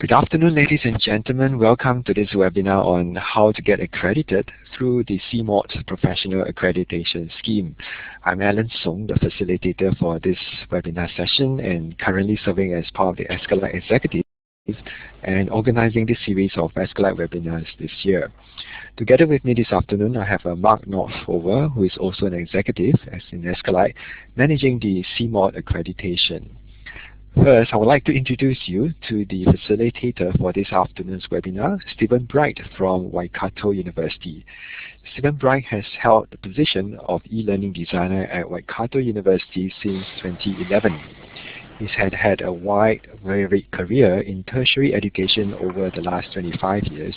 Good afternoon, ladies and gentlemen. Welcome to this webinar on how to get accredited through the CMALT Professional Accreditation Scheme. I'm Alan Song, the facilitator for this webinar session and currently serving as part of the ASCILITE executive and organizing this series of ASCILITE webinars this year. Together with me this afternoon, I have Mark Northover, who is also an executive as in ASCILITE, managing the CMALT accreditation. First, I would like to introduce you to the facilitator for this afternoon's webinar, Stephen Bright from Waikato University. Stephen Bright has held the position of e-learning designer at Waikato University since 2011. He's had a wide, varied career in tertiary education over the last 25 years,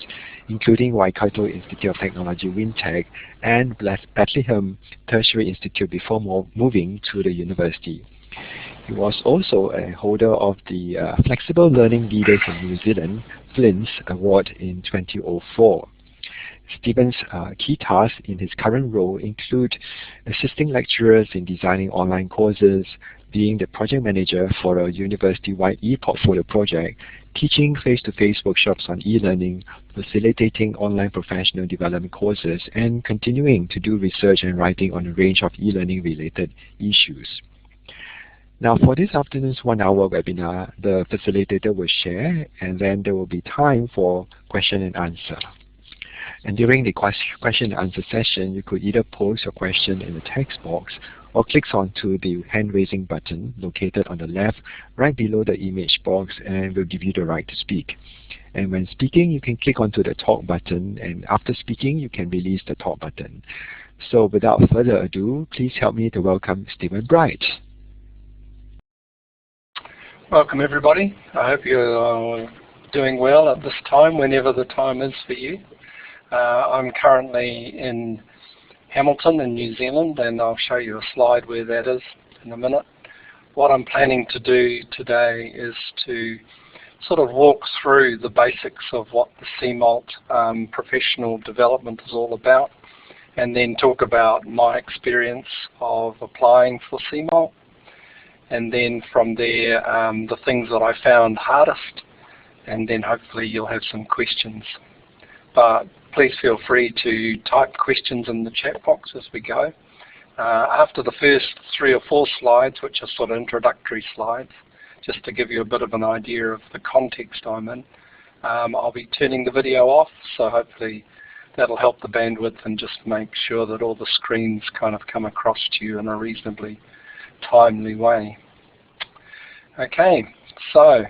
including Waikato Institute of Technology WinTech and Bethlehem Tertiary Institute before moving to the university. He was also a holder of the Flexible Learning Leaders in New Zealand FLINS Award in 2004. Stephen's key tasks in his current role include assisting lecturers in designing online courses, being the project manager for a university-wide e-portfolio project, teaching face-to-face workshops on e-learning, facilitating online professional development courses, and continuing to do research and writing on a range of e-learning related issues. Now for this afternoon's 1-hour webinar, the facilitator will share and then there will be time for question and answer. And during the question and answer session, you could either post your question in the text box or click onto the hand raising button located on the left right below the image box and will give you the right to speak. And when speaking, you can click onto the talk button, and after speaking, you can release the talk button. So without further ado, please help me to welcome Stephen Bright. Welcome everybody. I hope you're doing well at this time, whenever the time is for you. I'm currently in Hamilton in New Zealand, and I'll show you a slide where that is in a minute. What I'm planning to do today is to sort of walk through the basics of what the CMALT professional development is all about, and then talk about my experience of applying for CMALT. And then from there, the things that I found hardest, and then hopefully you'll have some questions. But please feel free to type questions in the chat box as we go. After the first 3 or 4 slides, which are sort of introductory slides, just to give you a bit of an idea of the context I'm in, I'll be turning the video off, so hopefully that'll help the bandwidth and just make sure that all the screens kind of come across to you in a reasonably timely way. Okay, so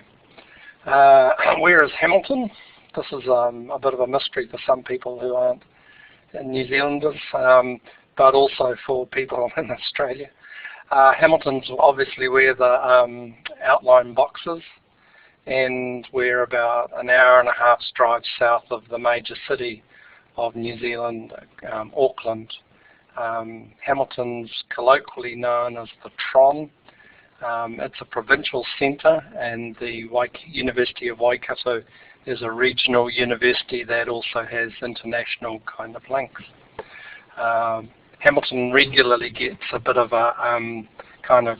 where is Hamilton? This is a bit of a mystery for some people who aren't New Zealanders, but also for people in Australia. Hamilton's obviously where the outline box is, and we're about an hour and a half's drive south of the major city of New Zealand, Auckland. Hamilton's colloquially known as the Tron. It's a provincial centre, and the University of Waikato is a regional university that also has international kind of links. Hamilton regularly gets a bit of a kind of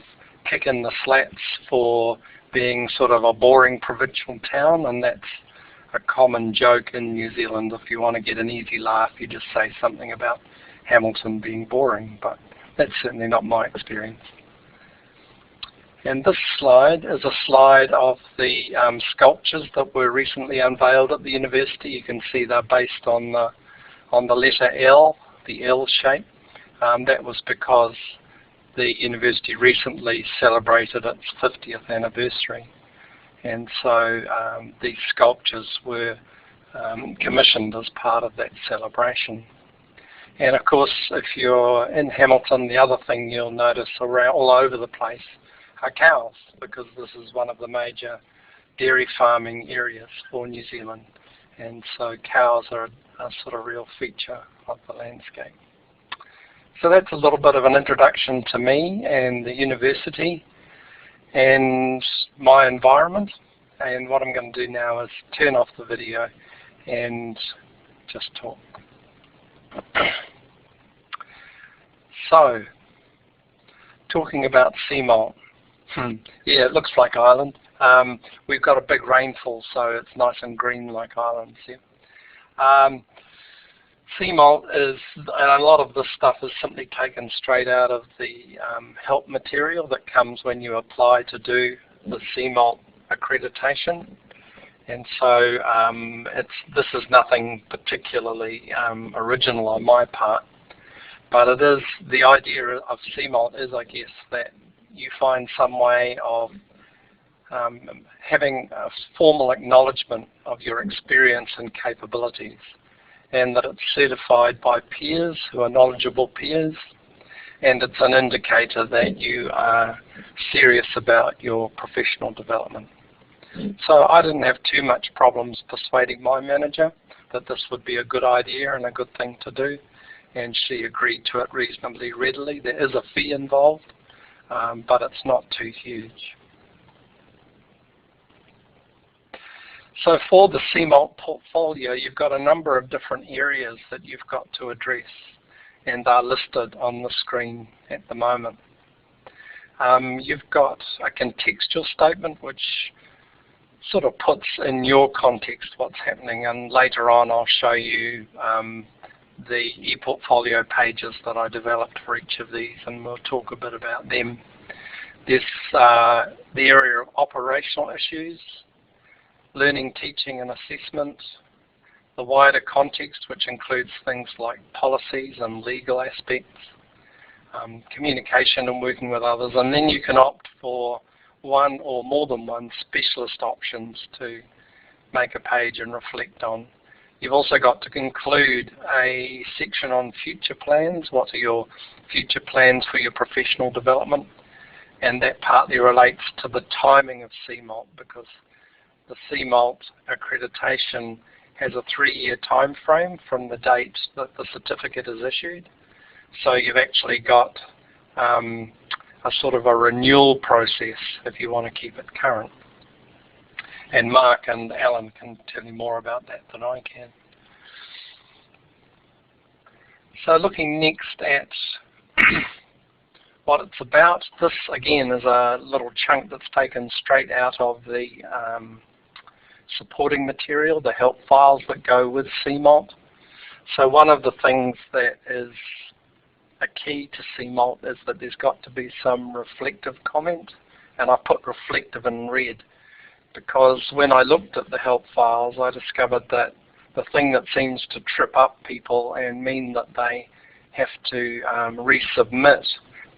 kick in the slats for being sort of a boring provincial town, and that's a common joke in New Zealand. If you want to get an easy laugh, you just say something about Hamilton being boring, but that's certainly not my experience. And this slide is a slide of the sculptures that were recently unveiled at the university. You can see they're based on the letter L, the L shape. That was because the university recently celebrated its 50th anniversary, and so these sculptures were commissioned as part of that celebration. And of course, if you're in Hamilton, the other thing you'll notice around all over the place are cows, because this is one of the major dairy farming areas for New Zealand. And so cows are a sort of real feature of the landscape. So that's a little bit of an introduction to me and the university and my environment. And what I'm going to do now is turn off the video and just talk. So, talking about CMALT. Yeah, it looks like Ireland. We've got a big rainfall, so it's nice and green like islands here. CMALT is, and a lot of this stuff is simply taken straight out of the help material that comes when you apply to do the CMALT accreditation. And so this is nothing particularly original on my part, but it is, the idea of CMALT is, I guess, that you find some way of having a formal acknowledgement of your experience and capabilities, and that it's certified by peers who are knowledgeable peers, and it's an indicator that you are serious about your professional development. So I didn't have too much problems persuading my manager that this would be a good idea and a good thing to do, and she agreed to it reasonably readily. There is a fee involved, but it's not too huge. So for the CMALT portfolio, you've got a number of different areas that you've got to address, and are listed on the screen at the moment. You've got a contextual statement which sort of puts in your context what's happening, and later on I'll show you the ePortfolio pages that I developed for each of these, and we'll talk a bit about them. There's the area of operational issues, learning, teaching and assessment, the wider context which includes things like policies and legal aspects, communication and working with others, and then you can opt for one or more than one specialist options to make a page and reflect on. You've also got to include a section on future plans. What are your future plans for your professional development? And that partly relates to the timing of CMALT, because the CMALT accreditation has a 3-year time frame from the date that the certificate is issued. So you've actually got a sort of a renewal process if you want to keep it current. And Mark and Alan can tell you more about that than I can. So looking next at what it's about, this again is a little chunk that's taken straight out of the supporting material, the help files that go with CMALT. So one of the things that is a key to CMALT is that there's got to be some reflective comment, and I put reflective in red because when I looked at the help files I discovered that the thing that seems to trip up people and mean that they have to resubmit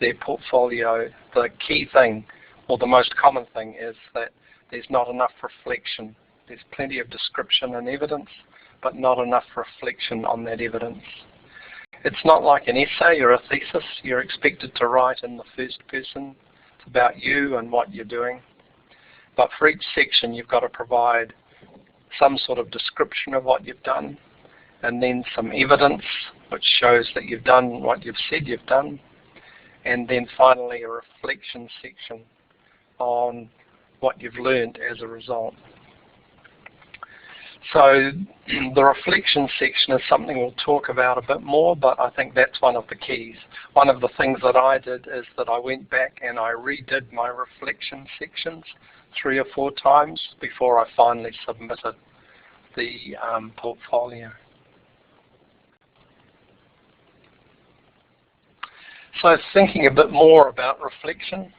their portfolio, the key thing, or the most common thing, is that there's not enough reflection. There's plenty of description and evidence, but not enough reflection on that evidence. It's not like an essay or a thesis. You're expected to write in the first person. It's about you and what you're doing. But for each section, you've got to provide some sort of description of what you've done, and then some evidence which shows that you've done what you've said you've done, and then finally a reflection section on what you've learned as a result. So the reflection section is something we'll talk about a bit more, but I think that's one of the keys. One of the things that I did is that I went back and I redid my reflection sections 3 or 4 times before I finally submitted the portfolio. So thinking a bit more about reflection,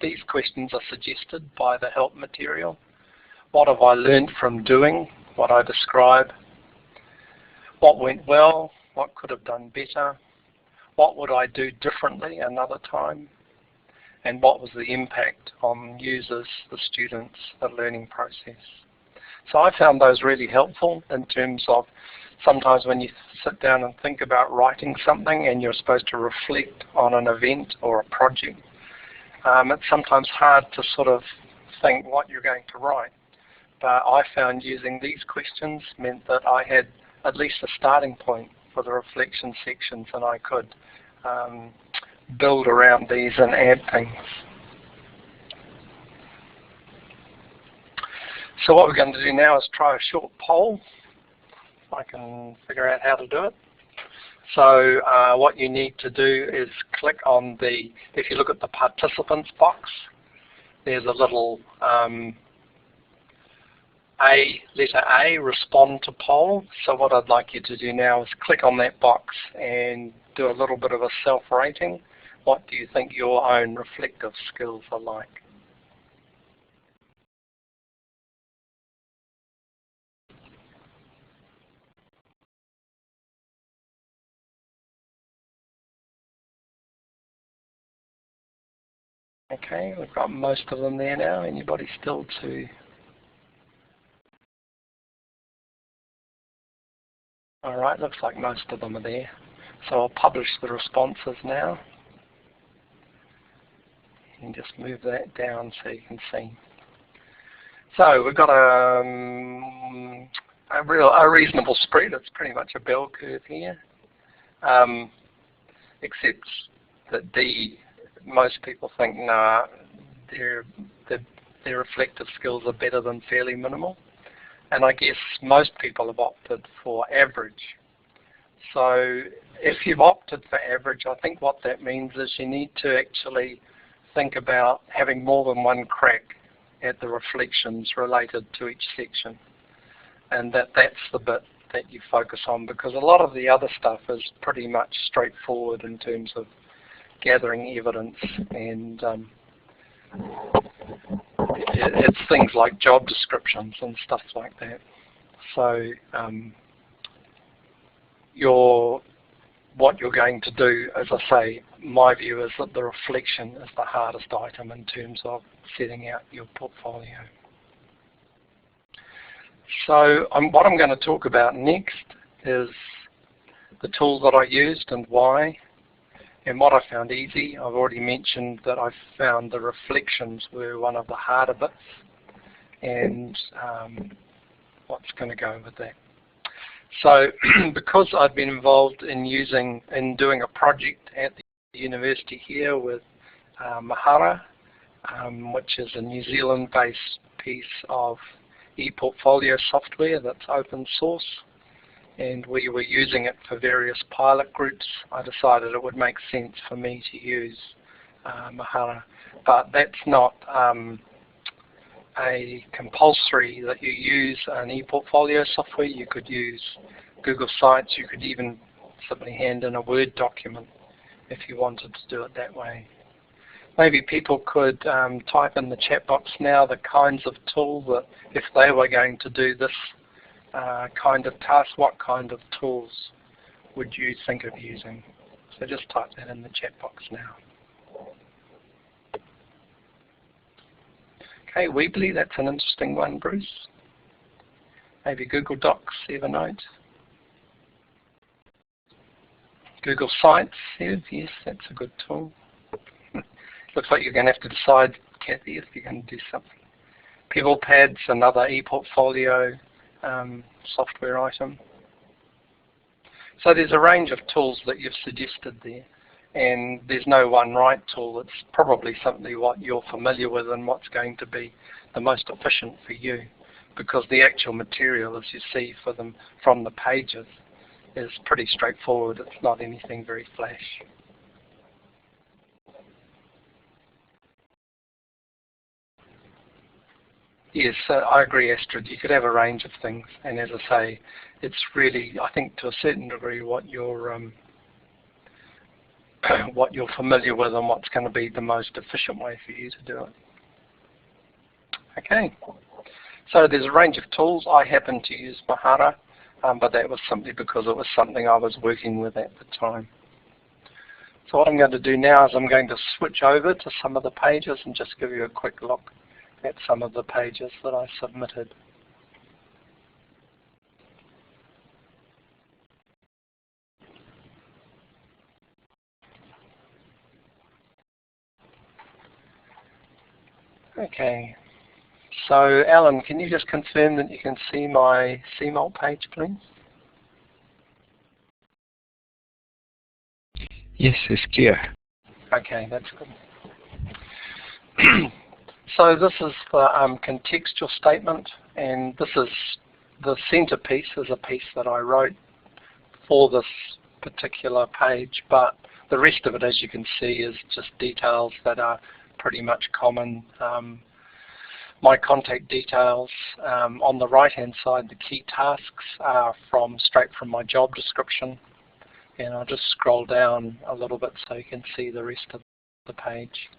these questions are suggested by the help material. What have I learned from doing what I describe? What went well? What could have done better? What would I do differently another time? And what was the impact on users, the students, the learning process? So I found those really helpful in terms of sometimes when you sit down and think about writing something and you're supposed to reflect on an event or a project, it's sometimes hard to sort of think what you're going to write. But I found using these questions meant that I had at least a starting point for the reflection sections, and I could build around these and add things. So what we're going to do now is try a short poll. If I can figure out how to do it. So what you need to do is click on the, if you look at the participants box, there's a little letter A, respond to poll. So what I'd like you to do now is click on that box and do a little bit of a self-rating. What do you think your own reflective skills are like? Okay, we've got most of them there now. Anybody still to? All right, looks like most of them are there. So I'll publish the responses now. And just move that down so you can see. So we've got a reasonable spread. It's pretty much a bell curve here, except that most people think, nah, their reflective skills are better than fairly minimal. And I guess most people have opted for average. So if you've opted for average, I think what that means is you need to actually think about having more than one crack at the reflections related to each section. And that's the bit that you focus on, because a lot of the other stuff is pretty much straightforward in terms of gathering evidence, and it's things like job descriptions and stuff like that. So what you're going to do, as I say, my view is that the reflection is the hardest item in terms of setting out your portfolio. So what I'm going to talk about next is the tools that I used and why, and what I found easy. I've already mentioned that I found the reflections were one of the harder bits, and what's going to go with that. So because I've been involved in doing a project at the university here with Mahara, which is a New Zealand-based piece of e-portfolio software that's open source, and we were using it for various pilot groups, I decided it would make sense for me to use Mahara. But that's not a compulsory that you use an e-portfolio software. You could use Google Sites. You could even simply hand in a Word document if you wanted to do it that way. Maybe people could type in the chat box now the kinds of tools that, if they were going to do this kind of task, what kind of tools would you think of using? So just type that in the chat box now. Okay, Weebly, that's an interesting one, Bruce. Maybe Google Docs, Evernote. Google Sites, yes, that's a good tool. Looks like you're going to have to decide, Kathy, if you're going to do something. PeoplePad's another e-portfolio software item. So there's a range of tools that you've suggested there, and there's no one right tool. It's probably something what you're familiar with and what's going to be the most efficient for you, because the actual material, as you see for them from the pages, is pretty straightforward. It's not anything very flash. Yes, I agree, Astrid. You could have a range of things, and as I say, it's really, I think, to a certain degree, what you're familiar with and what's going to be the most efficient way for you to do it. Okay, so there's a range of tools. I happen to use Mahara, but that was simply because it was something I was working with at the time. So what I'm going to do now is I'm going to switch over to some of the pages and just give you a quick look at some of the pages that I submitted. Okay, so Alan, can you just confirm that you can see my CMALT page, please? Yes, it's clear. Okay, that's good. So this is the contextual statement, and this is the centerpiece, is a piece that I wrote for this particular page, but the rest of it, as you can see, is just details that are pretty much common. My contact details on the right-hand side, the key tasks are straight from my job description. And I'll just scroll down a little bit so you can see the rest of the page.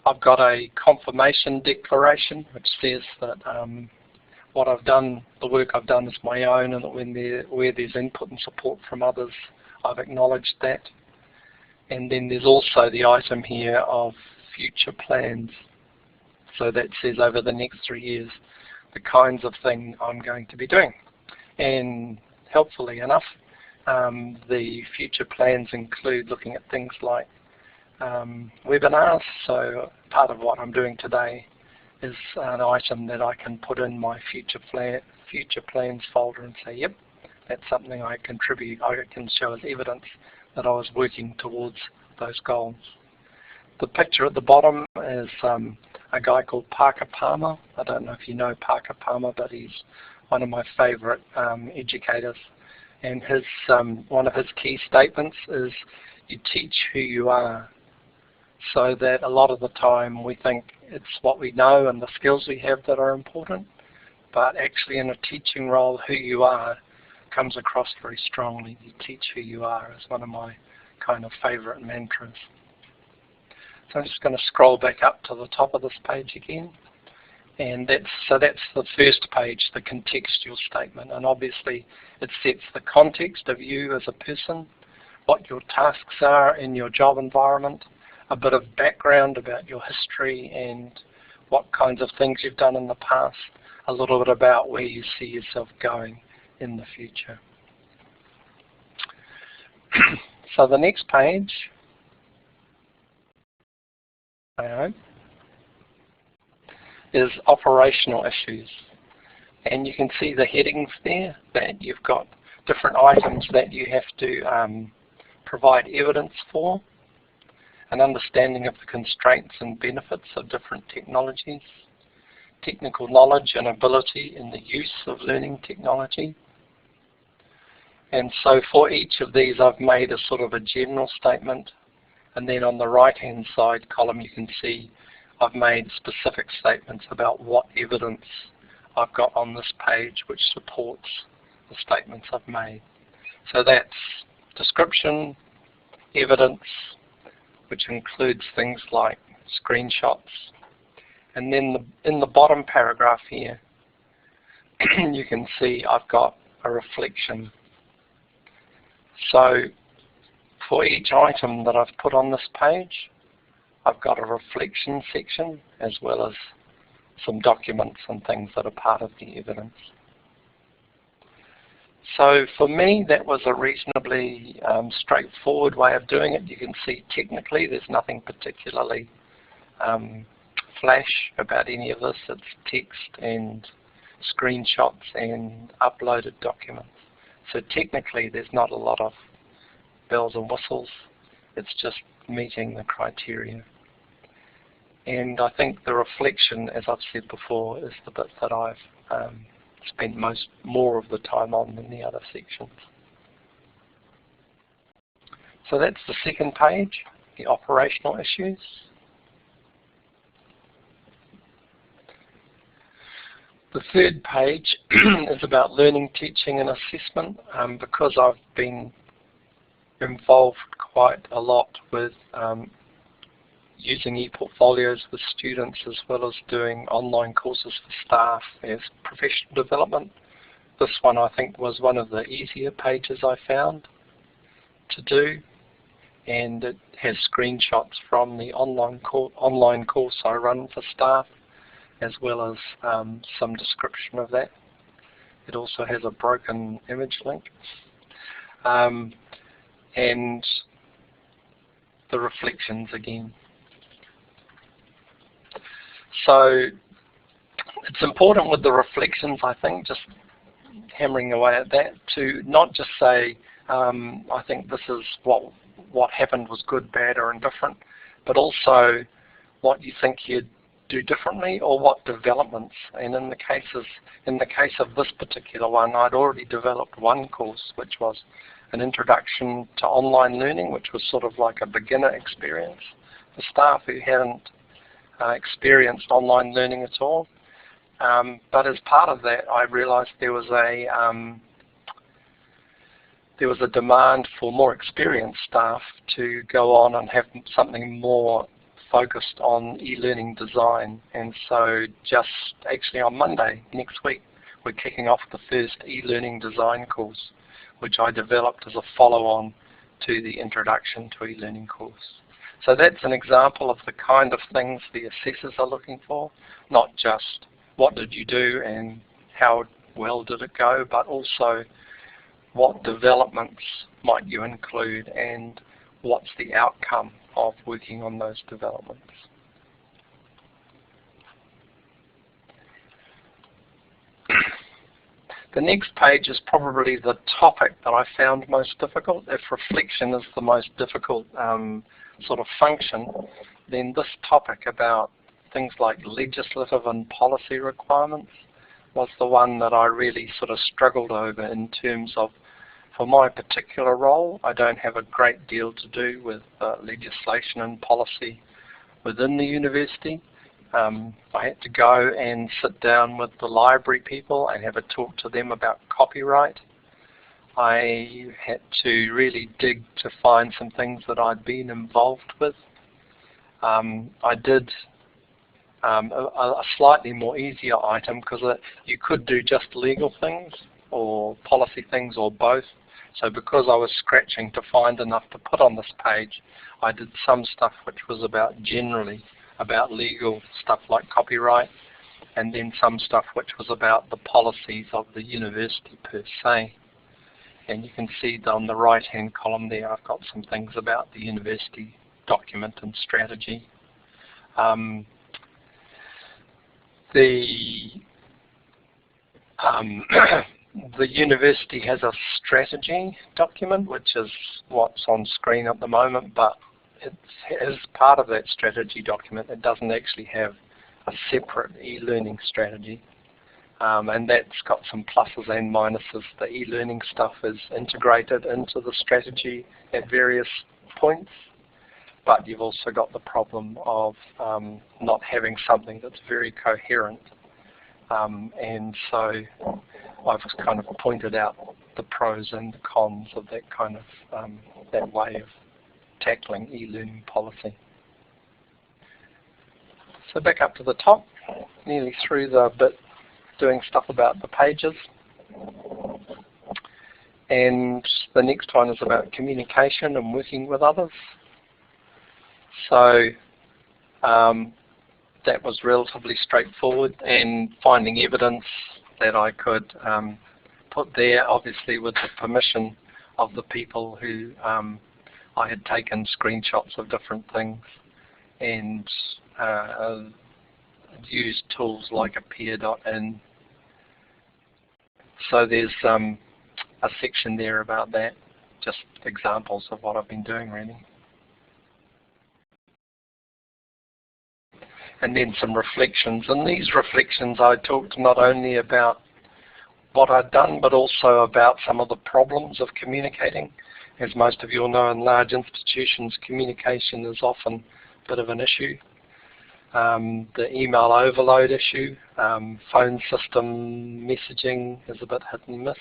I've got a confirmation declaration which says that what I've done, the work I've done is my own, and that where there's input and support from others, I've acknowledged that. And then there's also the item here of future plans. So that says over the next 3 years the kinds of thing I'm going to be doing. And helpfully enough, the future plans include looking at things like webinars. So part of what I'm doing today is an item that I can put in my future plans folder and say, yep, that's something I can show as evidence that I was working towards those goals. The picture at the bottom is a guy called Parker Palmer. I don't know if you know Parker Palmer, but he's one of my favorite educators. And one of his key statements is, you teach who you are. So that a lot of the time we think it's what we know and the skills we have that are important, but actually in a teaching role, who you are comes across very strongly. You teach who you are is one of my kind of favorite mantras. So I'm just going to scroll back up to the top of this page again. And that's the first page, the contextual statement. And obviously it sets the context of you as a person, what your tasks are in your job environment, a bit of background about your history and what kinds of things you've done in the past, a little bit about where you see yourself going in the future. So the next page, I hope, is operational issues. And you can see the headings there, that you've got different items that you have to provide evidence for, an understanding of the constraints and benefits of different technologies, technical knowledge and ability in the use of learning technology. And so for each of these I've made a sort of a general statement, and then on the right-hand side column you can see I've made specific statements about what evidence I've got on this page which supports the statements I've made. So that's description, evidence, which includes things like screenshots. And then in the bottom paragraph here, you can see I've got a reflection. So for each item that I've put on this page, I've got a reflection section as well as some documents and things that are part of the evidence. So for me, that was a reasonably straightforward way of doing it. You can see technically there's nothing particularly flash about any of this. It's text and screenshots and uploaded documents. So technically there's not a lot of bells and whistles. It's just meeting the criteria. And I think the reflection, as I've said before, is the bit that I've spent more of the time on than the other sections. So that's the second page, the operational issues. The third page is about learning, teaching and assessment. Because I've been involved quite a lot with using e-portfolios with students as well as doing online courses for staff as professional development. This one I think was one of the easier pages I found to do, and it has screenshots from the online course I run for staff as well as some description of that. It also has a broken image link. And the reflections again. So it's important with the reflections, I think, just hammering away at that, to not just say, I think this is what happened was good, bad or indifferent, but also what you think you'd do differently or what developments. And in the case of this particular one, I'd already developed one course which was an introduction to online learning, which was sort of like a beginner experience for staff who hadn't experienced online learning at all. But as part of that, I realised there was a demand for more experienced staff to go on and have something more focused on e-learning design. And so just actually on Monday next week, we're kicking off the first e-learning design course, which I developed as a follow-on to the Introduction to E-Learning course. So that's an example of the kind of things the assessors are looking for, not just what did you do and how well did it go, but also what developments might you include and what's the outcome of working on those developments. The next page is probably the topic that I found most difficult. If reflection is the most difficult sort of function, then this topic about things like legislative and policy requirements was the one that I really sort of struggled over in terms of, for my particular role, I don't have a great deal to do with legislation and policy within the university. I had to go and sit down with the library people and have a talk to them about copyright. I had to really dig to find some things that I'd been involved with. I did a slightly more easier item because you could do just legal things or policy things or both. So because I was scratching to find enough to put on this page, I did some stuff which was about generally about legal stuff like copyright, and then some stuff which was about the policies of the university per se. And you can see on the right hand column there I've got some things about the university document and strategy. The university has a strategy document, which is what's on screen at the moment, but as part of that strategy document, it doesn't actually have a separate e-learning strategy. And that's got some pluses and minuses. The e-learning stuff is integrated into the strategy at various points, but you've also got the problem of not having something that's very coherent. And so I've kind of pointed out the pros and the cons of that kind of that way of tackling e-learning policy. So back up to the top, nearly through the bit doing stuff about the pages. And the next one is about communication and working with others. So that was relatively straightforward, and finding evidence that I could put there, obviously with the permission of the people who I had taken screenshots of different things and used tools like appear.in. So there's a section there about that, just examples of what I've been doing really. And then some reflections. And these reflections I talked not only about what I'd done, but also about some of the problems of communicating. As most of you will know, in large institutions, communication is often a bit of an issue. The email overload issue, phone system messaging is a bit hit and miss.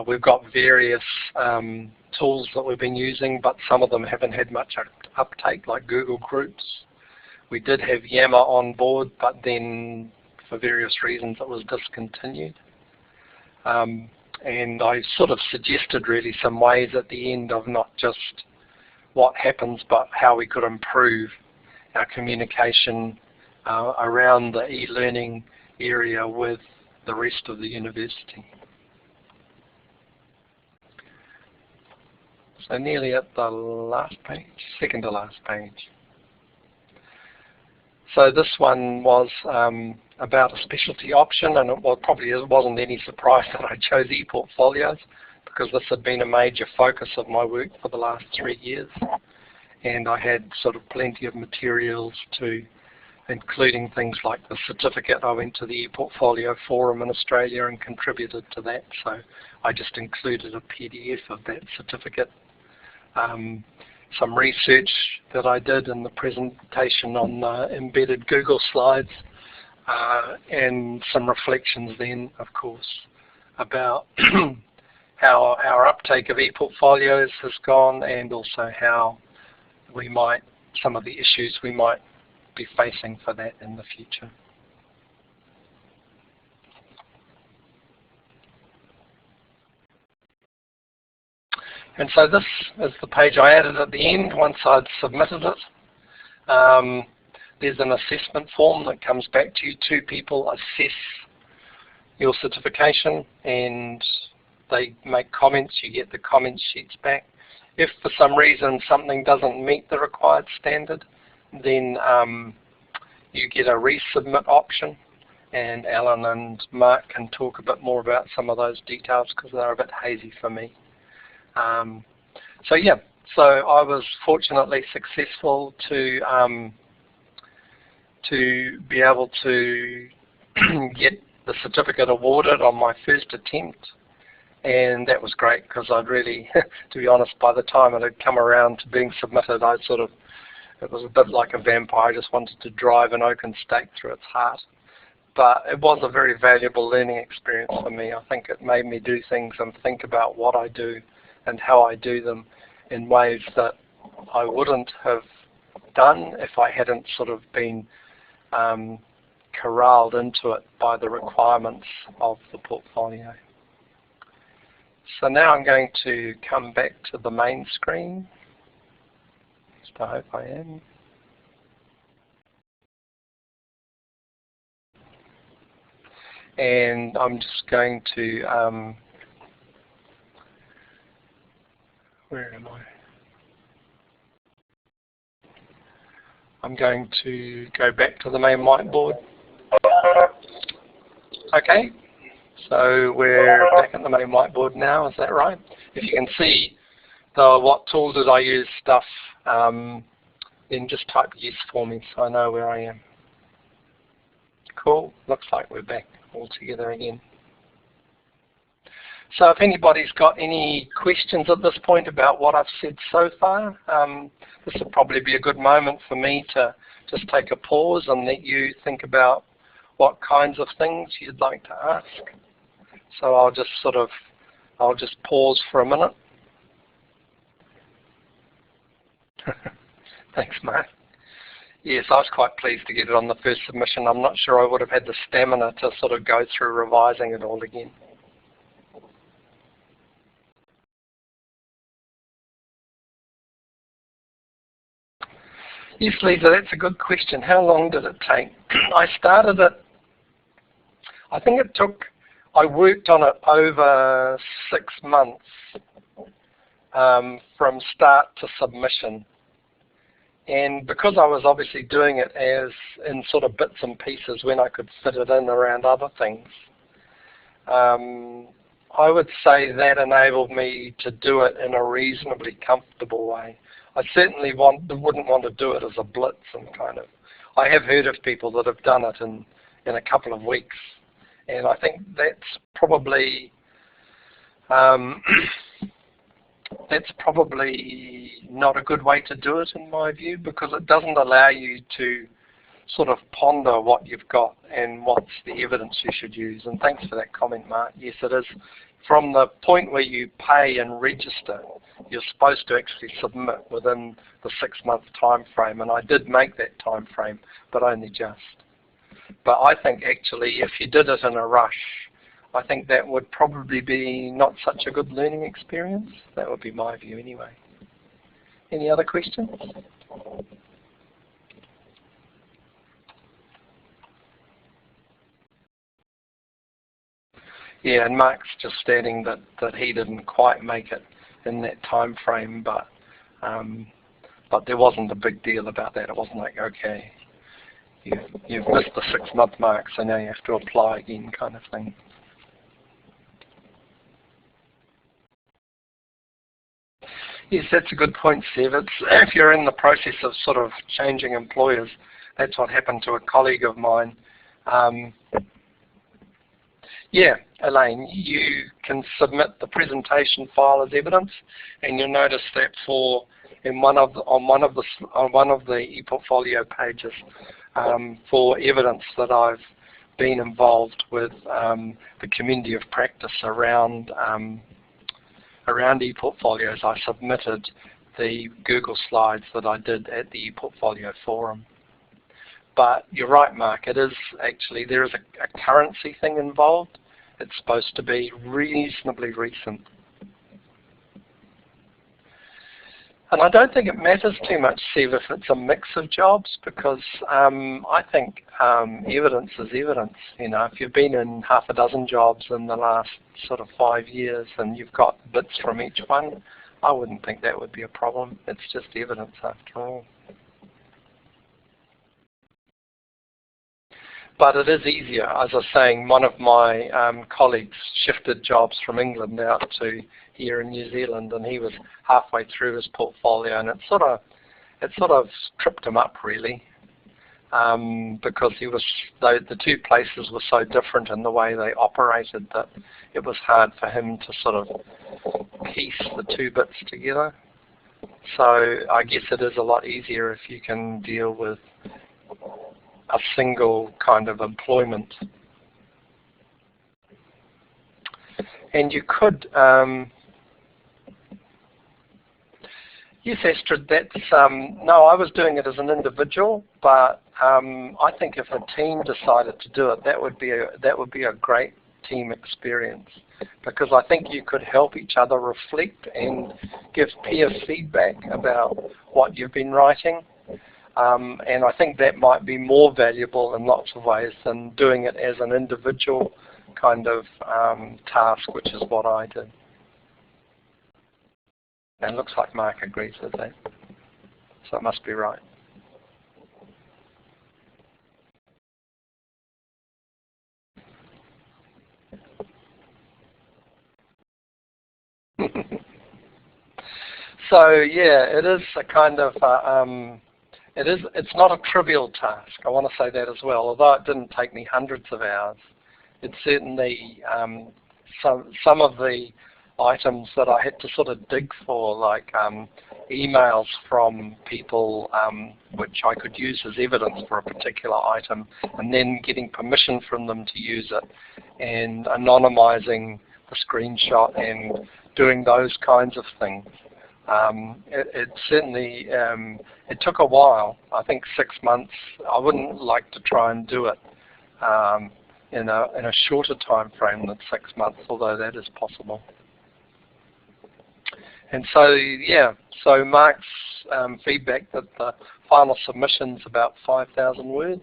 We've got various tools that we've been using, but some of them haven't had much uptake, like Google Groups. We did have Yammer on board, but then for various reasons it was discontinued. And I sort of suggested really some ways at the end of not just what happens, but how we could improve our communication around the e-learning area with the rest of the university. So nearly at the last page, second to last page. So this one was about a specialty option, and it probably wasn't any surprise that I chose e-portfolios, because this had been a major focus of my work for the last 3 years. And I had sort of plenty of materials including things like the certificate. I went to the e-portfolio forum in Australia and contributed to that, so I just included a PDF of that certificate. some research that I did in the presentation on embedded Google Slides, and some reflections then, of course, about how our uptake of e-portfolios has gone, and also how we might, some of the issues we might be facing for that in the future. And so this is the page I added at the end once I'd submitted it. There's an assessment form that comes back to you. 2 people assess your certification and they make comments. You get the comment sheets back. If for some reason something doesn't meet the required standard, then you get a resubmit option, and Alan and Mark can talk a bit more about some of those details because they're a bit hazy for me. So yeah, so I was fortunately successful to be able to get the certificate awarded on my first attempt, and that was great because I'd really, to be honest, by the time it had come around to being submitted, I sort of, it was a bit like a vampire. I just wanted to drive an oaken stake through its heart. But it was a very valuable learning experience for me. I think it made me do things and think about what I do and how I do them in ways that I wouldn't have done if I hadn't sort of been corralled into it by the requirements of the portfolio. So now I'm going to come back to the main screen. I hope I am. And I'm just going to, where am I? I'm going to go back to the main whiteboard. Okay, so we're back at the main whiteboard now, is that right? If you can see what tool did I use stuff, then just type yes for me so I know where I am. Cool, looks like we're back all together again. So if anybody's got any questions at this point about what I've said so far, this will probably be a good moment for me to just take a pause and let you think about what kinds of things you'd like to ask. So I'll just pause for a minute. Thanks, Mark. Yes, I was quite pleased to get it on the first submission. I'm not sure I would have had the stamina to sort of go through revising it all again. Yes, Lisa, that's a good question. How long did it take? I started it, I think it took, I worked on it over 6 months from start to submission. And because I was obviously doing it as in sort of bits and pieces when I could fit it in around other things, I would say that enabled me to do it in a reasonably comfortable way. I certainly wouldn't want to do it as a blitz and kind of, I have heard of people that have done it in a couple of weeks, and I think that's probably not a good way to do it in my view, because it doesn't allow you to sort of ponder what you've got and what's the evidence you should use. And thanks for that comment, Mark. Yes, it is. From the point where you pay and register, you're supposed to actually submit within the 6-month time frame, and I did make that time frame, but only just. But I think actually if you did it in a rush, I think that would probably be not such a good learning experience. That would be my view anyway. Any other questions? Yeah, and Mark's just stating that he didn't quite make it in that time frame, but there wasn't a big deal about that. It wasn't like, okay, you've missed the 6-month mark, so now you have to apply again, kind of thing. Yes, that's a good point, Sev. If you're in the process of sort of changing employers, that's what happened to a colleague of mine. Yeah, Elaine, you can submit the presentation file as evidence, and you'll notice that for in on one of the ePortfolio pages for evidence that I've been involved with the community of practice around ePortfolios. I submitted the Google slides that I did at the ePortfolio forum. But you're right, Mark, it is actually, there is a currency thing involved. It's supposed to be reasonably recent. And I don't think it matters too much, Steve, if it's a mix of jobs, because I think evidence is evidence. You know, if you've been in half a dozen jobs in the last sort of 5 years and you've got bits from each one, I wouldn't think that would be a problem. It's just evidence after all. But it is easier. As I was saying, one of my colleagues shifted jobs from England out to here in New Zealand, and he was halfway through his portfolio, and it sort of tripped him up really, because the two places were so different in the way they operated that it was hard for him to sort of piece the two bits together. So I guess it is a lot easier if you can deal with a single kind of employment. And you could, yes, Astrid, that's, no, I was doing it as an individual, but I think if a team decided to do it, that would be a great team experience, because I think you could help each other reflect and give peer feedback about what you've been writing. And I think that might be more valuable in lots of ways than doing it as an individual kind of task, which is what I did. And it looks like Mark agrees with that. So it must be right. So yeah, it is a kind of it's not a trivial task. I want to say that as well. Although it didn't take me hundreds of hours, it's certainly some of the items that I had to sort of dig for, like emails from people which I could use as evidence for a particular item, and then getting permission from them to use it, and anonymizing the screenshot and doing those kinds of things. It certainly, it took a while. I think 6 months. I wouldn't like to try and do it in a shorter time frame than 6 months, although that is possible. And so, yeah, so Mark's feedback that the final submission's about 5,000 words.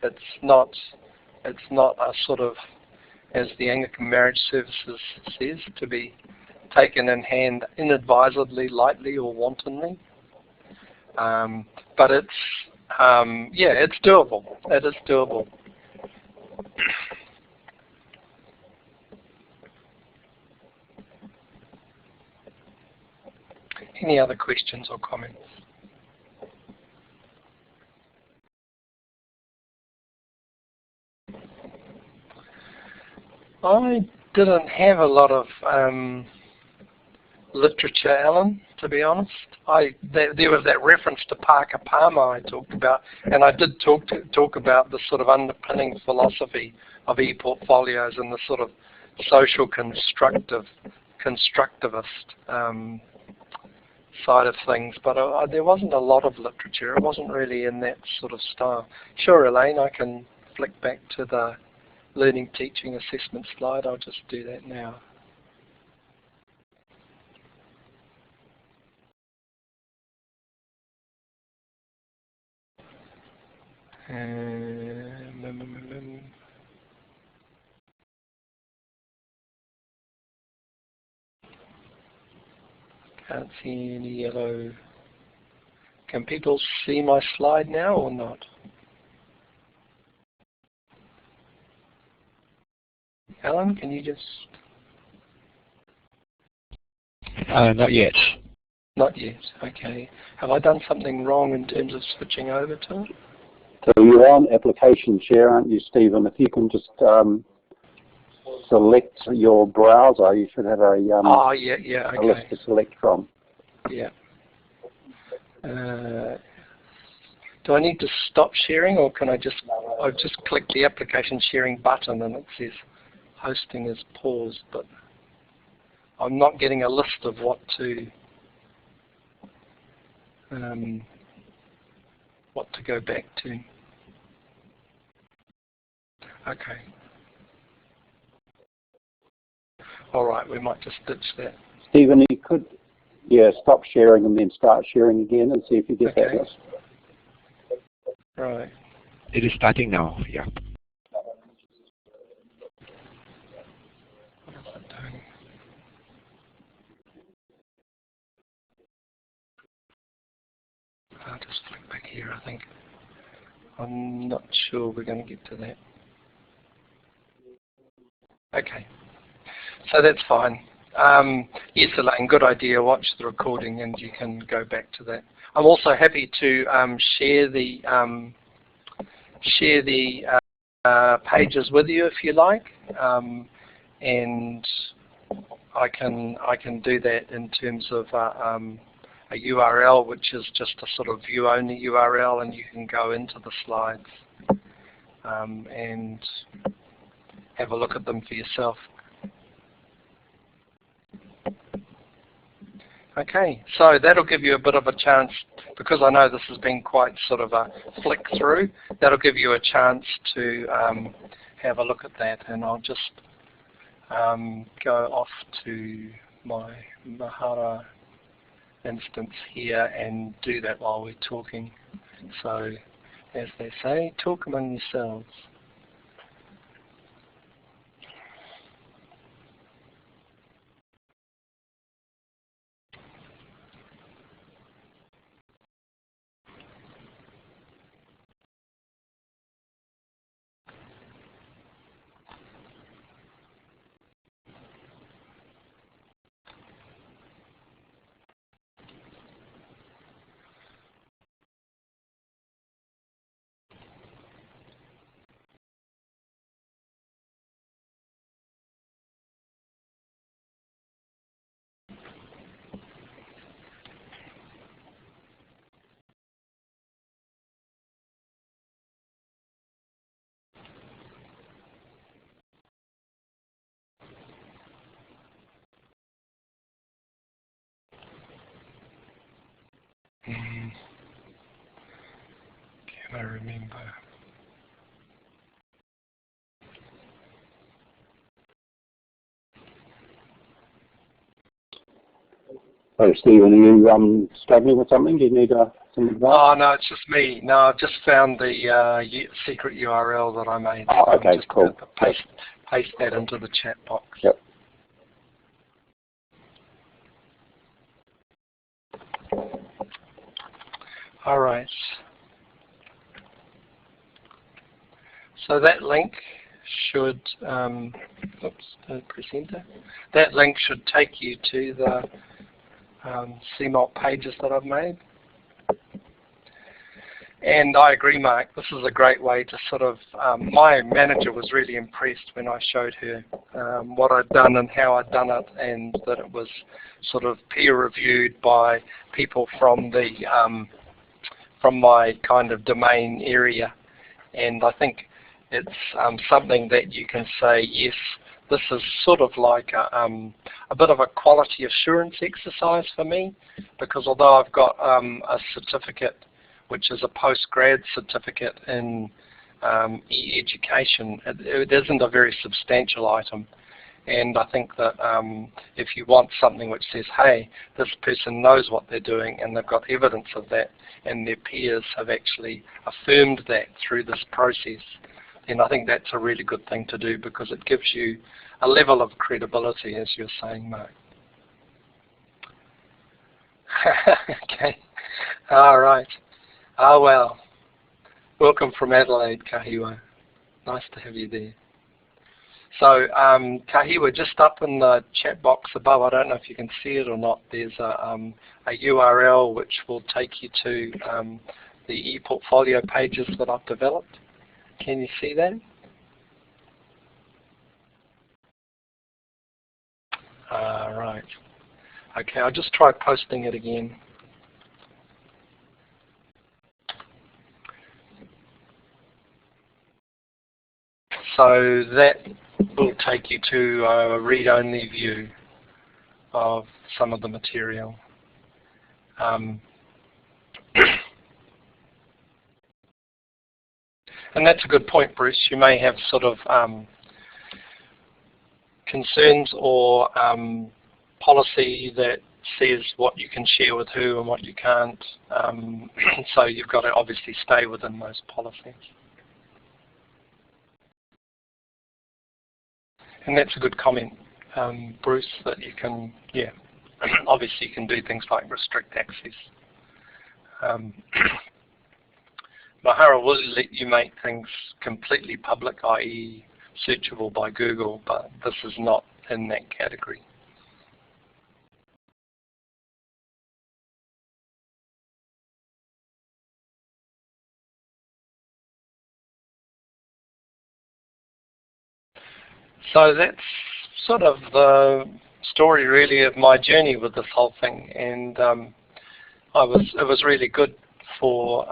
It's not a sort of, as the Anglican Marriage Services says, to be taken in hand inadvisedly, lightly, or wantonly. But it's, yeah, it's doable. It is doable. Any other questions or comments? I didn't have a lot of literature, Alan, to be honest. There was that reference to Parker Palmer I talked about, and I did talk about the sort of underpinning philosophy of e-portfolios and the sort of social constructivist side of things, but there wasn't a lot of literature. It wasn't really in that sort of style. Sure, Elaine, I can flick back to the learning, teaching, assessment slide. I'll just do that now. Can't see any yellow. Can people see my slide now or not? Alan, can you just? Not yet. Not yet, okay. Have I done something wrong in terms of switching over to it? So you're on application share, aren't you, Stephen? If you can just select your browser, you should have a, oh, yeah, okay. a list to select from. Yeah. Do I need to stop sharing, or can I just click the application sharing button and it says hosting is paused, but I'm not getting a list of what to go back to. Okay. All right, we might just ditch that. Stephen, you could, stop sharing and then start sharing again and see if you get that list. Right. It is starting now, yeah. What is it doing? I'll just flick back here, I think. I'm not sure we're going to get to that. Okay. So that's fine. Yes, Elaine, good idea. Watch the recording and you can go back to that. I'm also happy to share the pages with you if you like, and I can do that in terms of a URL, which is just a sort of view-only URL, and you can go into the slides and have a look at them for yourself. Okay, so that'll give you a bit of a chance, because I know this has been quite sort of a flick through, that'll give you a chance to have a look at that, and I'll just go off to my Mahara instance here and do that while we're talking. So, as they say, talk among yourselves. Can I remember? So Stephen, are you struggling with something? Do you need some advice? Oh no, it's just me. No, I've just found the secret URL that I made. Oh, okay, just cool. Paste that into the chat box. Yep. All right. So that link should, oops, don't press enter. That link should take you to the CMALT pages that I've made. And I agree, Mark, this is a great way to sort of, my manager was really impressed when I showed her what I'd done and how I'd done it, and that it was sort of peer reviewed by people from the, from my kind of domain area. And I think it's something that you can say, yes, this is sort of like a bit of a quality assurance exercise for me, because although I've got a certificate, which is a post-grad certificate in e-education, it isn't a very substantial item. And I think that if you want something which says, hey, this person knows what they're doing and they've got evidence of that, and their peers have actually affirmed that through this process, then I think that's a really good thing to do, because it gives you a level of credibility, as you're saying, Mark. Okay, all right. Oh, well, welcome from Adelaide, Kahiwa. Nice to have you there. So, Kahiwa, just up in the chat box above, I don't know if you can see it or not, there's a URL which will take you to the ePortfolio pages that I've developed. Can you see that? Right. Okay, I'll just try posting it again. So that will take you to a read-only view of some of the material. And that's a good point, Bruce. You may have sort of concerns or policy that says what you can share with who and what you can't. So you've got to obviously stay within those policies. And that's a good comment, Bruce, that you can, yeah, obviously you can do things like restrict access. Mahara will let you make things completely public, i.e. searchable by Google, but this is not in that category. So that's sort of the story really of my journey with this whole thing, and it was really good for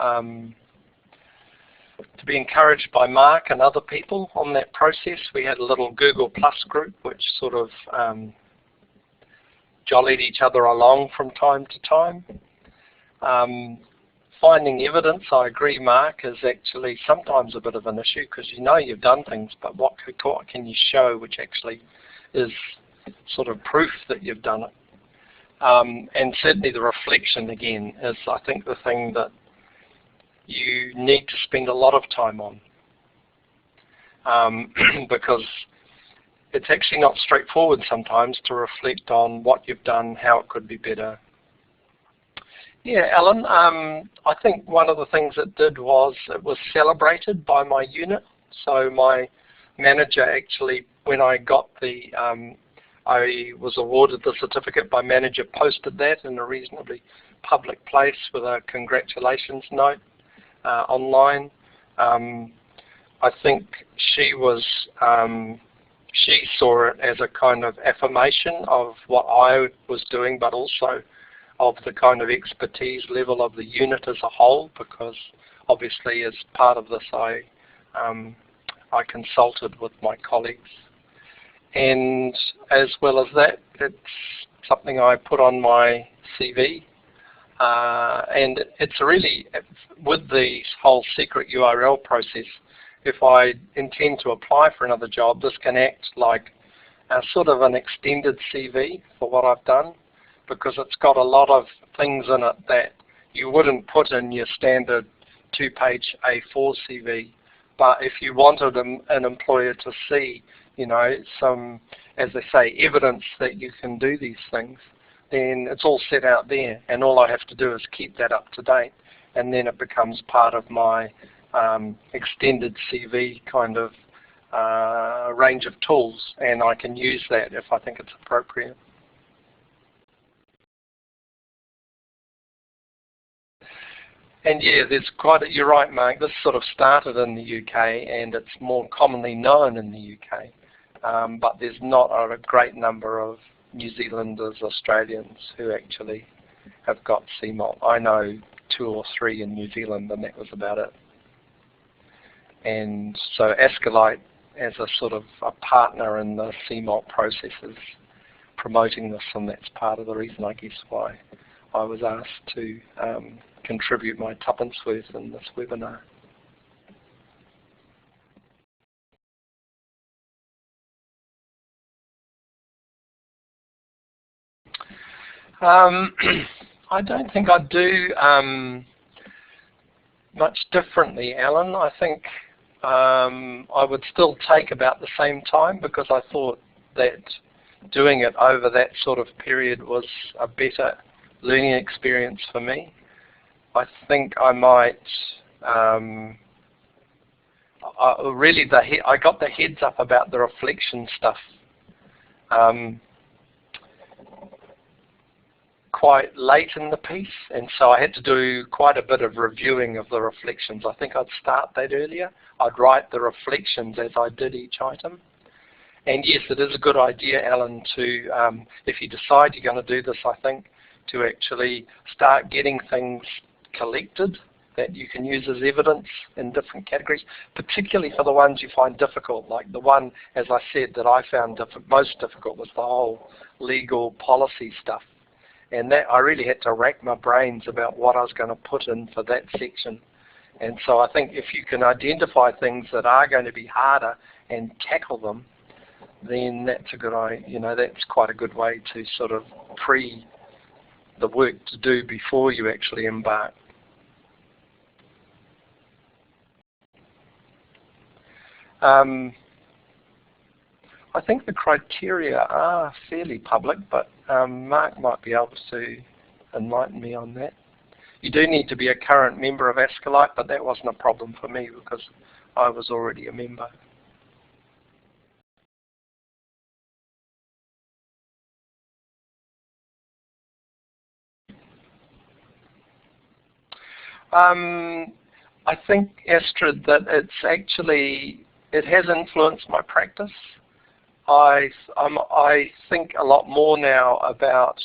to be encouraged by Mark and other people on that process. We had a little Google Plus group which sort of jollied each other along from time to time. Finding evidence, I agree, Mark, is actually sometimes a bit of an issue because you know you've done things, but what can you show which actually is sort of proof that you've done it? And certainly the reflection, again, is I think the thing that you need to spend a lot of time on, because it's actually not straightforward sometimes to reflect on what you've done, how it could be better. Yeah, Alan, I think one of the things it did was it was celebrated by my unit. So my manager actually, when I got the, I was awarded the certificate, my manager posted that in a reasonably public place with a congratulations note online. I think she was, she saw it as a kind of affirmation of what I was doing, but also of the kind of expertise level of the unit as a whole, because obviously as part of this I consulted with my colleagues. And as well as that, it's something I put on my CV. And it's really, with the whole secret URL process, if I intend to apply for another job, this can act like a sort of an extended CV for what I've done, because it's got a lot of things in it that you wouldn't put in your standard 2-page A4 CV. But if you wanted an employer to see, you know, some, as they say, evidence that you can do these things, then it's all set out there, and all I have to do is keep that up to date, and then it becomes part of my extended CV kind of range of tools, and I can use that if I think it's appropriate. And yeah, there's quite a, you're right, Mark, this sort of started in the UK and it's more commonly known in the UK, but there's not a great number of New Zealanders, Australians who actually have got CMALT. I know 2 or 3 in New Zealand, and that was about it. And so ASCILITE, as a sort of a partner in the CMALT process, is promoting this, and that's part of the reason, I guess, why I was asked to contribute my tuppence worth in this webinar. I don't think I'd do much differently, Alan. I think I would still take about the same time, because I thought that doing it over that sort of period was a better learning experience for me. I think I might really I got the heads up about the reflection stuff quite late in the piece, and so I had to do quite a bit of reviewing of the reflections. I think I'd start that earlier. I'd write the reflections as I did each item. And yes, it is a good idea, Alan, to, if you decide you're going to do this, I think, to actually start getting things collected that you can use as evidence in different categories, particularly for the ones you find difficult. Like the one, as I said, that I found most difficult was the whole legal policy stuff. And that I really had to rack my brains about what I was going to put in for that section. And so I think if you can identify things that are going to be harder and tackle them, then that's a good idea. That's quite a good way to sort of the work to do before you actually embark. I think the criteria are fairly public, but Mark might be able to enlighten me on that. You do need to be a current member of ASCILITE, but that wasn't a problem for me because I was already a member. I think, Astrid, that it has influenced my practice. I think a lot more now about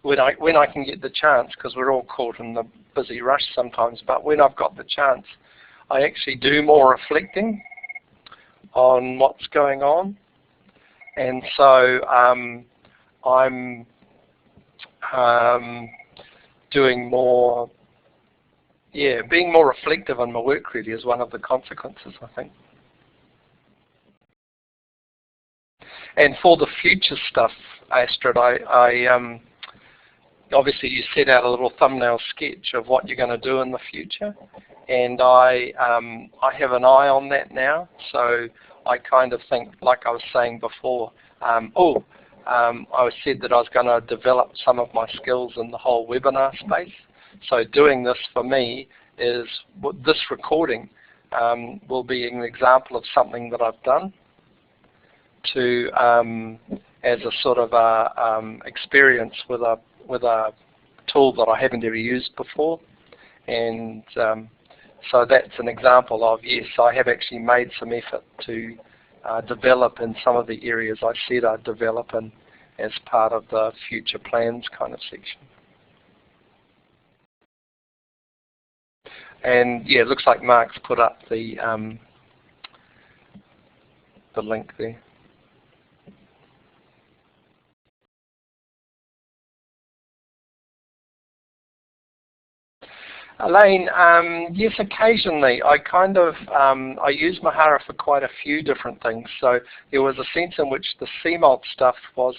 when I can get the chance, because we're all caught in the busy rush sometimes, but when I've got the chance, I actually do more reflecting on what's going on. And so I'm doing more, being more reflective on my work really is one of the consequences, I think. And for the future stuff, Astrid, obviously you set out a little thumbnail sketch of what you're going to do in the future, and I have an eye on that now. So I kind of think, like I was saying before, I said that I was going to develop some of my skills in the whole webinar space. So doing this for me is, this recording will be an example of something that I've done to as a sort of experience with a tool that I haven't ever used before. And so that's an example of, yes, I have actually made some effort to develop in some of the areas I said I'd develop in as part of the future plans kind of section. And yeah, it looks like Mark's put up the link there. Elaine, yes, occasionally. I use Mahara for quite a few different things. So there was a sense in which the CMALT stuff was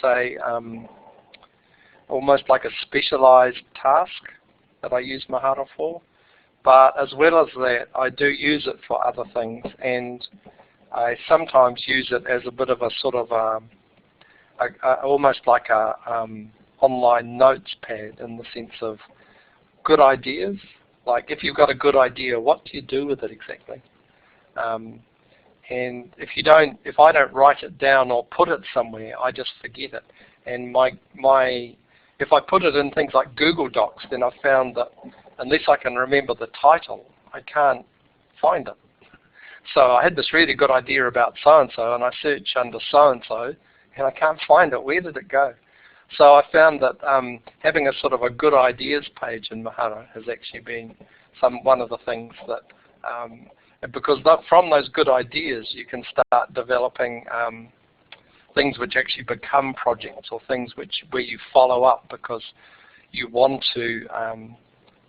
almost like a specialized task that I use Mahara for. But as well as that, I do use it for other things, and I sometimes use it as a bit of a sort of almost like a online notes pad, in the sense of good ideas. Like if you've got a good idea, what do you do with it exactly? And if I don't write it down or put it somewhere, I just forget it. And if I put it in things like Google Docs, then I've found that unless I can remember the title, I can't find it. So I had this really good idea about so-and-so, and I search under so-and-so, and I can't find it. Where did it go? So I found that having a sort of a good ideas page in Mahara has actually been one of the things that, because from those good ideas you can start developing things which actually become projects, or things where you follow up because you want to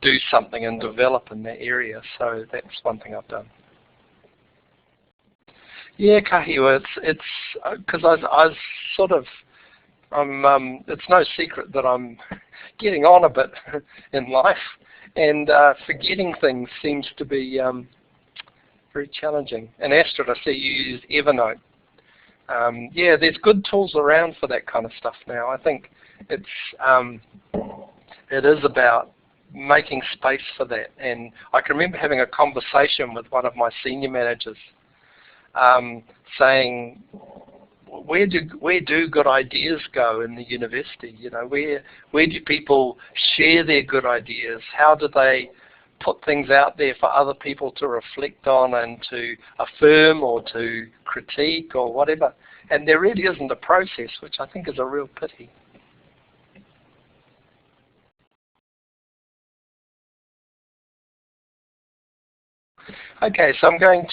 do something and develop in that area. So that's one thing I've done. Yeah, Kahiwa, it's because I was sort of, it's no secret that I'm getting on a bit in life, and forgetting things seems to be very challenging. And Astrid, I see you use Evernote. Yeah, there's good tools around for that kind of stuff now. I think it is about making space for that. And I can remember having a conversation with one of my senior managers saying, where do good ideas go in the university? You know, where do people share their good ideas? How do they put things out there for other people to reflect on and to affirm or to critique or whatever? And there really isn't a process, which I think is a real pity. Okay, so I'm going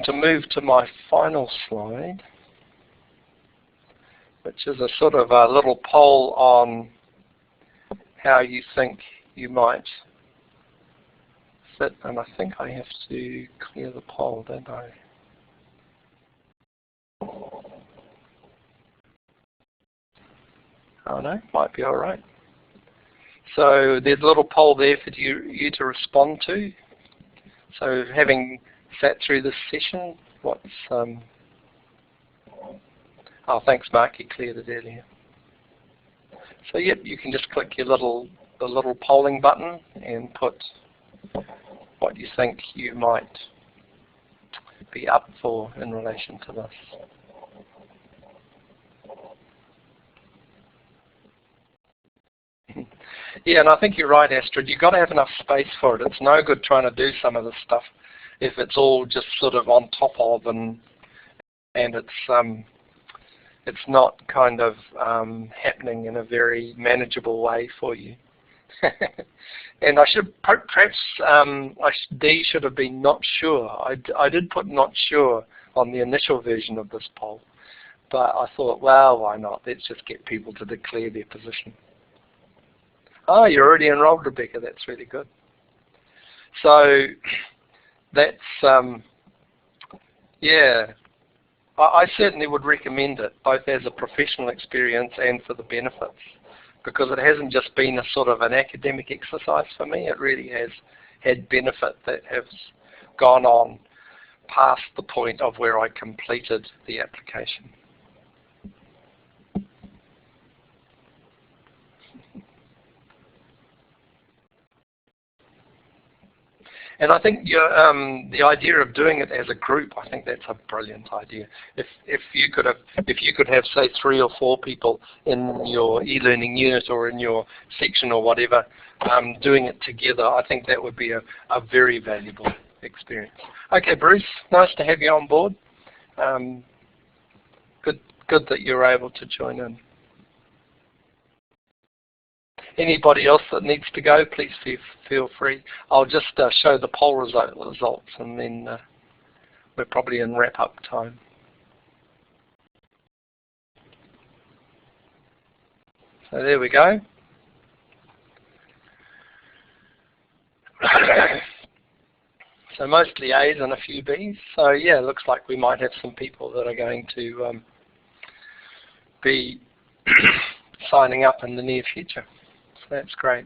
to move to my final slide, which is a sort of a little poll on how you think you might fit. And I think I have to clear the poll, don't I? Oh no, might be all right. So there's a little poll there for you to respond to. So having sat through this session, what's oh, thanks Mark, you cleared it earlier. So yep, you can just click the little polling button and put what you think you might be up for in relation to this. Yeah, and I think you're right, Astrid. You've got to have enough space for it. It's no good trying to do some of this stuff if it's all just sort of on top of and it's not kind of happening in a very manageable way for you. And I should perhaps D should have been not sure. I did put not sure on the initial version of this poll, but I thought, well, why not? Let's just get people to declare their position. Oh, you're already enrolled, Rebecca. That's really good. So that's, yeah, I certainly would recommend it, both as a professional experience and for the benefits, because it hasn't just been a sort of an academic exercise for me. It really has had benefit that has gone on past the point of where I completed the application. And I think the idea of doing it as a group, I think that's a brilliant idea. If you could have say 3 or 4 people in your e-learning unit or in your section or whatever, doing it together, I think that would be a very valuable experience. Okay, Bruce, nice to have you on board. Good that you're able to join in. Anybody else that needs to go, please feel free. I'll just show the poll results and then we're probably in wrap-up time. So there we go. So mostly A's and a few B's. So yeah, it looks like we might have some people that are going to be signing up in the near future. That's great.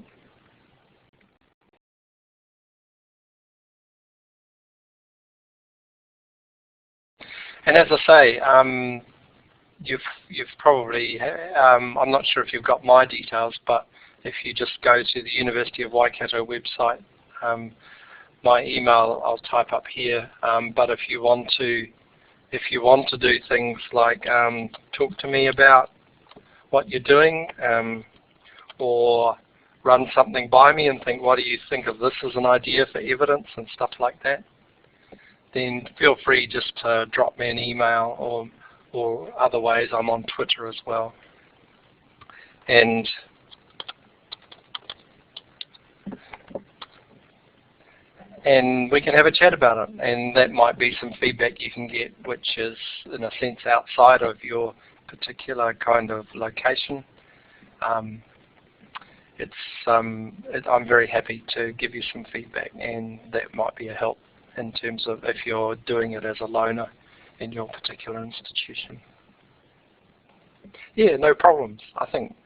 And as I say, you've probably, I'm not sure if you've got my details, but if you just go to the University of Waikato website, my email I'll type up here. But if you want to do things like talk to me about what you're doing, or run something by me and think, what do you think of this as an idea for evidence and stuff like that, then feel free just to drop me an email, or other ways. I'm on Twitter as well. And we can have a chat about it, and that might be some feedback you can get, which is in a sense outside of your particular kind of location. I'm very happy to give you some feedback, and that might be a help in terms of if you're doing it as a loaner in your particular institution. Yeah, no problems. I think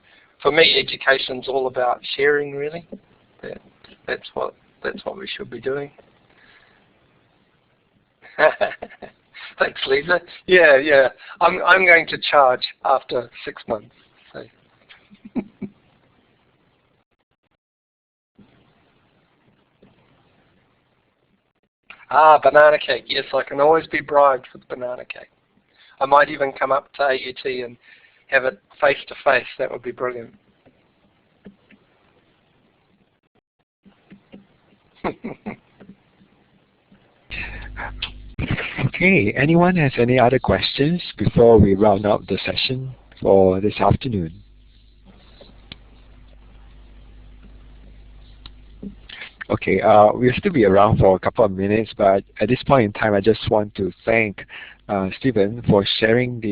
for me, education's all about sharing, really. That's what we should be doing. Thanks, Lisa. Yeah. I'm going to charge after 6 months. So. Banana cake. Yes, I can always be bribed with banana cake. I might even come up to AUT and have it face to face. That would be brilliant. Okay, anyone has any other questions before we round up the session for this afternoon? Okay, we'll still be around for a couple of minutes, but at this point in time, I just want to thank Stephen for sharing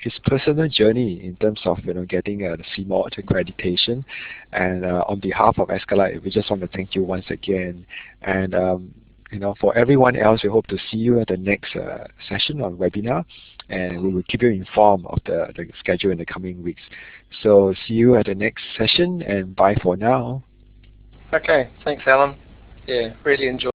his personal journey in terms of getting the CMALT accreditation. And on behalf of ASCILITE, we just want to thank you once again. And for everyone else, we hope to see you at the next session or webinar, and we will keep you informed of the schedule in the coming weeks. So see you at the next session, and bye for now. Okay, thanks Alan. Yeah, really enjoyed